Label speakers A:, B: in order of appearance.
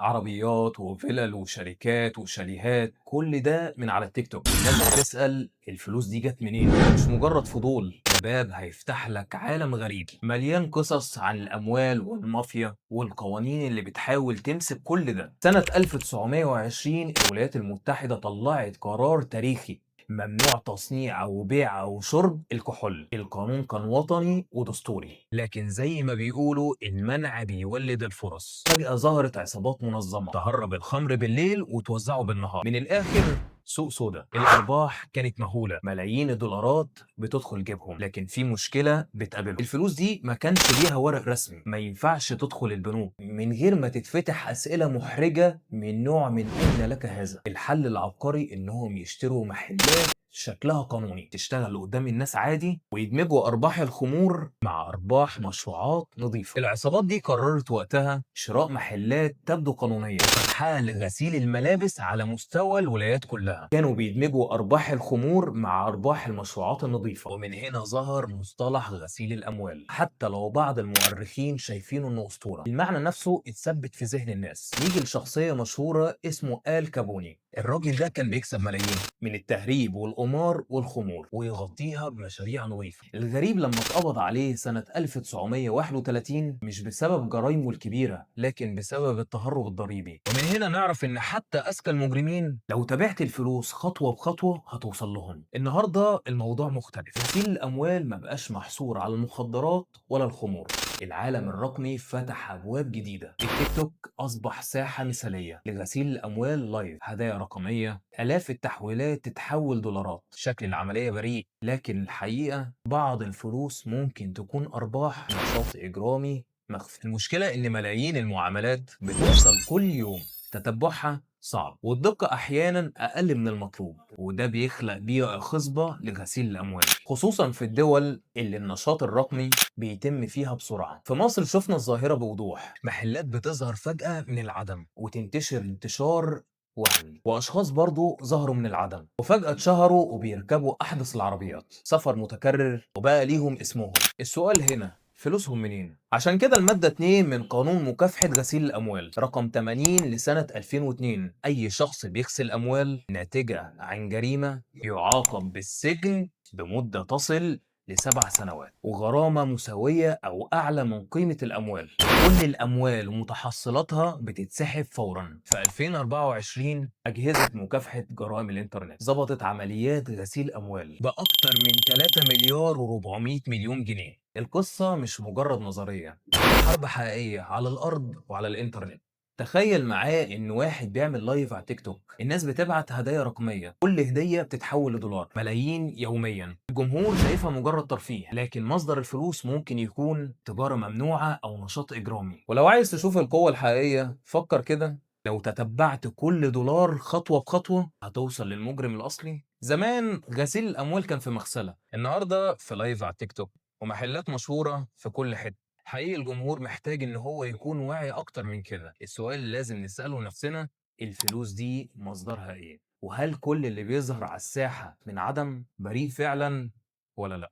A: عربيات وفلل وشركات وشاليهات، كل ده من على التيك توك. الناس بتسأل الفلوس دي جت منين؟ ده مش مجرد فضول، ده باب هيفتح لك عالم غريب مليان قصص عن الأموال والمافيا والقوانين اللي بتحاول تمسك كل ده. سنة 1920 الولايات المتحدة طلعت قرار تاريخي: ممنوع تصنيع أو بيع أو شرب الكحول. القانون كان وطني ودستوري، لكن زي ما بيقولوا المنع بيولد الفرص. فجأة ظهرت عصابات منظمة تهرب الخمر بالليل وتوزعه بالنهار. من الآخر سوق سودا. الأرباح كانت مهولة، ملايين الدولارات بتدخل جيبهم. لكن في مشكلة بتقابلهم: الفلوس دي ما كانش ليها ورق رسمي، ما ينفعش تدخل البنوك من غير ما تتفتح أسئلة محرجة من نوع من أين لك هذا. الحل العبقري إنهم يشتروا محلات شكلها قانوني تشتغل قدام الناس عادي، ويدمجوا أرباح الخمور مع أرباح مشروعات نظيفة. العصابات دي قررت وقتها شراء محلات تبدو قانونية وفتحها لغسيل الملابس على مستوى الولايات كلها. كانوا بيدمجوا أرباح الخمور مع أرباح المشروعات النظيفة، ومن هنا ظهر مصطلح غسيل الأموال. حتى لو بعض المؤرخين شايفينه إنه أسطورة، المعنى نفسه اتثبت في ذهن الناس. نيجي لشخصية مشهورة اسمه آل كابوني. الراجل ده كان بيكسب ملايين من التهريب والقمار والخمور ويغطيها بمشاريع نظيفة. الغريب لما اتقبض عليه سنة 1931 مش بسبب جرايمه الكبيرة، لكن بسبب التهرب الضريبي. ومن هنا نعرف ان حتى اذكى المجرمين لو تابعت الفلوس خطوة بخطوة هتوصل لهم. النهاردة الموضوع مختلف. غسيل الاموال ما بقاش محصور على المخدرات ولا الخمور. العالم الرقمي فتح ابواب جديدة. التيك توك اصبح ساحة مثالية لغسيل الاموال لايف، هدايا رقمية، آلاف التحويلات تتحول دولارات. شكل العملية بريء، لكن الحقيقة بعض الفلوس ممكن تكون أرباح نشاط إجرامي مخفي. المشكلة إن ملايين المعاملات بتحصل كل يوم، تتبعها صعب والدقة أحيانا أقل من المطلوب، وده بيخلق بيئة خصبة لغسيل الأموال، خصوصا في الدول اللي النشاط الرقمي بيتم فيها بسرعة. في مصر شفنا الظاهرة بوضوح: محلات بتظهر فجأة من العدم وتنتشر انتشار وهمي، واشخاص برضو ظهروا من العدم وفجأة اتشهروا وبيركبوا احدث العربيات، سفر متكرر وبقى ليهم اسمهم. السؤال هنا: فلوسهم منين؟ عشان كده المادة 2 من قانون مكافحة غسيل الأموال رقم 80 لسنة 2002: أي شخص بيغسل أموال ناتجة عن جريمة يعاقب بالسجن بمدة تصل ل7 سنوات وغرامة مساوية أو أعلى من قيمة الأموال. كل الأموال ومتحصلاتها بتتسحب فورا. في 2024 أجهزة مكافحة جرائم الإنترنت ظبطت عمليات غسيل أموال بأكتر من 3 مليار و400 مليون جنيه. القصة مش مجرد نظرية، حرب حقيقية على الأرض وعلى الإنترنت. تخيل معايا ان واحد بيعمل لايف على تيك توك، الناس بتبعت هدايا رقميه، كل هديه بتتحول لدولار، ملايين يوميا. الجمهور شايفها مجرد ترفيه، لكن مصدر الفلوس ممكن يكون تجاره ممنوعه او نشاط اجرامي. ولو عايز تشوف القوه الحقيقيه فكر كده: لو تتبعت كل دولار خطوه بخطوه هتوصل للمجرم الاصلي. زمان غسيل الاموال كان في مغسله، النهارده في لايف على تيك توك ومحلات مشهوره في كل حته. حقيقي الجمهور محتاج ان هو يكون واعي اكتر من كده. السؤال اللي لازم نسأله نفسنا: الفلوس دي مصدرها ايه؟ وهل كل اللي بيظهر على الساحة من عدم بريء فعلا ولا لا؟